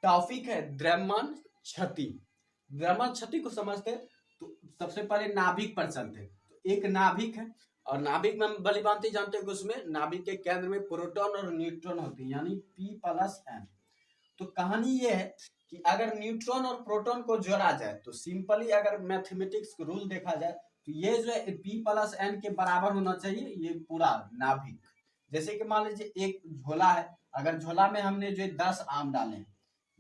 Topic है द्रव्यमान क्षति। द्रव्यमान क्षति को समझते हैं तो सबसे पहले नाभिक पर चलते हैं। तो एक नाभिक है और नाभिक में हम भली भांति जानते हैं कि उसमें नाभिक के केंद्र में प्रोटॉन और न्यूट्रॉन होते हैं, यानी P+N। तो कहानी ये है कि अगर न्यूट्रॉन और प्रोटॉन को जोड़ा जाए तो सिंपली अगर मैथमेटिक्स रूल देखा जाए तो ये जो है P+N के बराबर होना चाहिए ये पूरा नाभिक। जैसे कि मान लीजिए एक झोला है, अगर झोला में हमने जो 10 आम डाले हैं,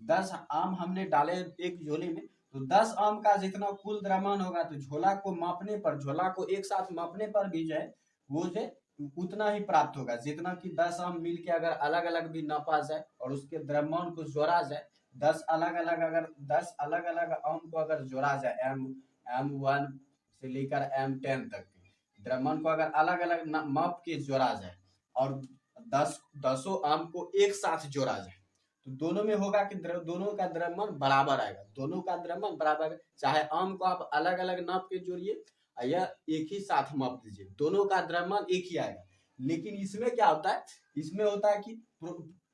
10 आम हमने डाले एक झोले में, तो 10 आम का जितना कुल द्रव्यमान होगा तो झोला को मापने पर, झोला को एक साथ मापने पर भी जो है वो जो उतना ही प्राप्त होगा जितना कि 10 आम मिलके अगर अलग अलग भी नापा जाए और उसके द्रव्यमान को जोड़ा जाए, 10 अलग अलग अगर 10 अलग अलग आम को अगर जोड़ा जाए M1 से लेकर M10 तक द्रव्यमान को अगर अलग अलग माप के जोड़ा जाए और 10 आम को एक साथ जोड़ा जाए तो दोनों में होगा कि दोनों का द्रव्यमान बराबर आएगा, दोनों का द्रव्यमान बराबर आएगा। चाहे आम को आप अलग अलग नाप के जोड़िए या एक ही साथ माप दीजिए, दोनों का द्रव्यमान एक ही आएगा। लेकिन इसमें क्या होता है, इसमें होता है कि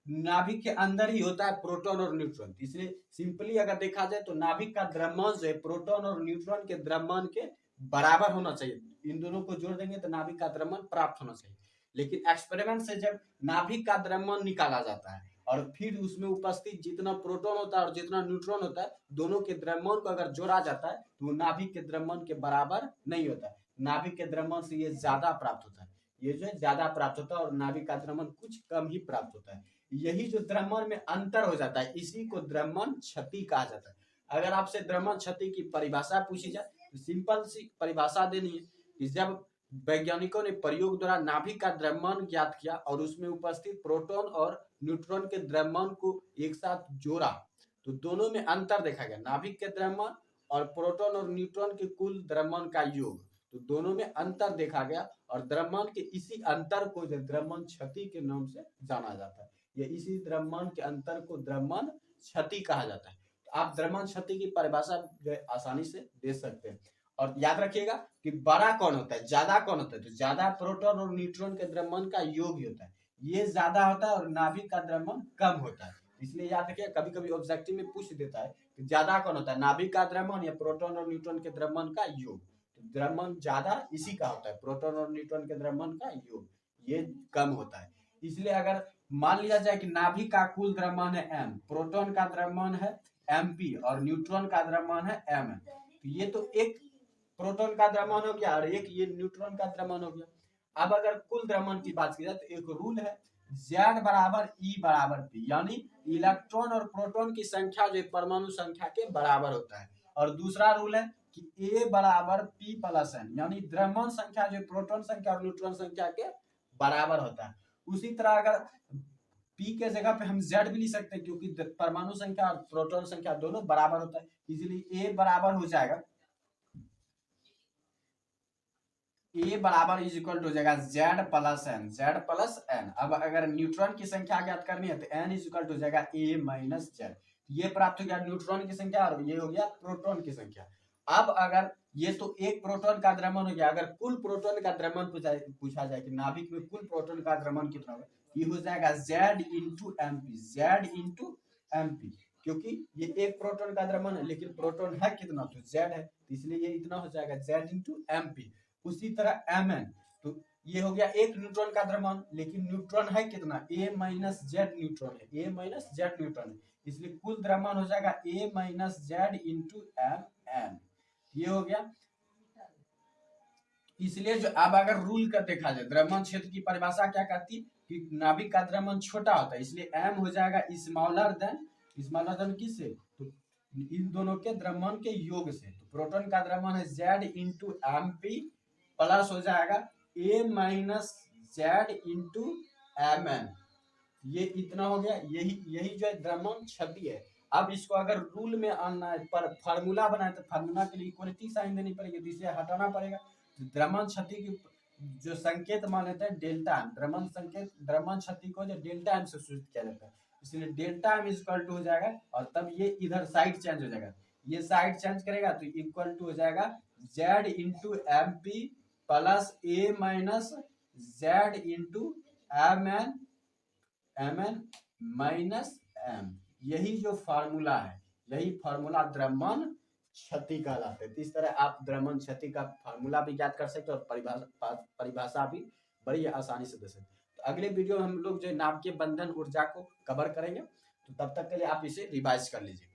नाभिक के अंदर ही होता है प्रोटॉन और न्यूट्रॉन। इसलिए सिंपली अगर देखा जाए तो नाभिक का द्रव्यमान जो है प्रोटॉन और न्यूट्रॉन के द्रव्यमान के बराबर होना चाहिए। इन दोनों को जोड़ देंगे तो नाभिक का द्रव्यमान प्राप्त होना चाहिए। लेकिन एक्सपेरिमेंट से जब नाभिक का द्रव्यमान निकाला जाता है और फिर उसमें उपस्थित जितना प्रोटॉन होता है और जितना न्यूट्रॉन होता है, दोनों के द्रव्यमान को अगर जोड़ा जाता है तो नाभिक के द्रव्यमान के बराबर नहीं होता है। नाभिक के द्रव्यमान से ये ज्यादा प्राप्त होता है, ये जो है ज्यादा प्राप्त होता है और नाभिक का द्रव्यमान कुछ कम ही प्राप्त होता है। यही जो द्रव्यमान में अंतर हो जाता है इसी को द्रव्यमान क्षति कहा जाता है। अगर आपसे द्रव्यमान क्षति की परिभाषा पूछी जाए तो सिंपल सी परिभाषा देनी है कि जब वैज्ञानिकों ने प्रयोग द्वारा नाभिक का द्रव्यमान ज्ञात किया और उसमें उपस्थित प्रोटॉन और न्यूट्रॉन के द्रव्यमान को एक साथ जोड़ा तो दोनों में अंतर देखा गया, नाभिक के द्रव्यमान और प्रोटॉन और न्यूट्रॉन के कुल द्रव्यमान का योग, तो दोनों में अंतर देखा गया और द्रव्यमान के इसी अंतर को द्रव्यमान क्षति के नाम से जाना जाता है। ये इसी द्रव्यमान के अंतर को द्रव्यमान क्षति कहा जाता है। तो आप द्रव्यमान क्षति की परिभाषा जो है आसानी से दे सकते हैं। और याद रखिएगा कि बड़ा कौन होता है, ज्यादा कौन होता है, तो ज्यादा प्रोटॉन और न्यूट्रॉन के द्रव्यमान का योग ही होता है, ये ज्यादा होता है और नाभिक का द्रव्यमान कम होता है। इसलिए याद रखिए कभी कभी ऑब्जेक्टिव में पूछ देता है कि ज्यादा कौन होता है, नाभिक का द्रव्यमान या प्रोटॉन और न्यूट्रॉन के द्रव्यमान का योग। तो द्रव्यमान ज्यादा इसी का होता है, प्रोटॉन और न्यूट्रॉन के द्रव्यमान का योग, ये कम होता है। इसलिए अगर मान लिया जाए कि नाभिक का कुल द्रव्यमान है m, प्रोटॉन का द्रव्यमान है mp और न्यूट्रॉन का द्रव्यमान है mn, तो ये तो एक प्रोटॉन का द्रव्यमान हो गया और एक ये न्यूट्रॉन का द्रव्यमान हो गया। अब अगर कुल द्रव्यमान की बात की जाए तो एक रूल है Z बराबर E बराबर P, यानी इलेक्ट्रॉन और प्रोटॉन की संख्या जो परमाणु संख्या के बराबर होता है। और दूसरा रूल है कि A बराबर P+N, यानी द्रव्यमान संख्या जो प्रोटॉन संख्या और न्यूट्रॉन संख्या के बराबर होता है। उसी तरह अगर P के जगह पे हम Z भी लिख सकते हैं क्योंकि परमाणु संख्या और प्रोटॉन संख्या दोनों बराबर होता है, इसलिए A बराबर हो जाएगा, A बराबर इज इक्वल टू हो जाएगा Z+N, Z+N। अब अगर न्यूट्रॉन की संख्या ज्ञात करनी है तो N इज इक्वल टू हो जाएगा A-Z। ये प्राप्त हो गया न्यूट्रॉन की संख्या और ये हो गया प्रोटॉन की संख्या। अब अगर ये तो एक प्रोटॉन का द्रव्यमान हो गया, अगर कुल प्रोटॉन का द्रव्यमान पूछा जाए कि नाभिक में कुल प्रोटॉन का द्रव्यमान कितना होगा, ये हो जाएगा Z/MP, Z/MP, क्योंकि ये एक प्रोटॉन का द्रव्यमान है लेकिन प्रोटॉन है कितना, तो Z है, इसलिए ये इतना हो जाएगा Z/MP। उसी तरह Mn, तो ये हो गया एक न्यूट्रॉन का द्रव्यमान लेकिन न्यूट्रॉन है कितना, A-Z न्यूट्रॉन है, A-Z न्यूट्रॉन है, इसलिए कुल द्रव्यमान हो जाएगा A-Z/Mn, ये हो गया। इसलिए जो अब अगर रूल का देखा जाए द्रव्यमान क्षेत्र की परिभाषा क्या कहती है कि नाभिक का द्रव्यमान छोटा होता है, इसलिए M हो जाएगा स्मॉलर देन किससे, तो इन दोनों के द्रव्यमान के योग से। तो प्रोटॉन का द्रव्यमान है Z/MP प्लस हो जाएगा A-Z/Mn, ये इतना हो गया। यही जो है द्रव्यमान क्षति है। अब इसको अगर रूल में आना है, पर फार्मूला बनाए तो फार्मूला के लिए इक्वलिटी साइन देनी पड़ेगी, तो इसे हटाना पड़ेगा। तो द्रव्यमान क्षति की जो संकेत मान लेते हैं डेल्टा एम, द्रव्यमान क्षति को जो डेल्टा एम से सूचित किया जाता है, इसलिए डेल्टा एम इक्वल टू हो जाएगा और तब ये इधर साइड चेंज हो जाएगा, ये साइड चेंज करेगा तो इक्वल टू हो जाएगा Z/MP plus A-Z/Mn minus M, यही जो फार्मूला है, यही फार्मूला द्रव्यमान क्षति कहलाते हैं। तो इस तरह आप द्रव्यमान क्षति का फार्मूला भी याद कर सकते हो और परिभाषा भी बड़ी आसानी से दे सकते हैं। तो अगले वीडियो में हम लोग जो नाभिकीय बंधन ऊर्जा को कवर करेंगे, तो तब तक के लिए आप इसे रिवाइज कर लीजिए।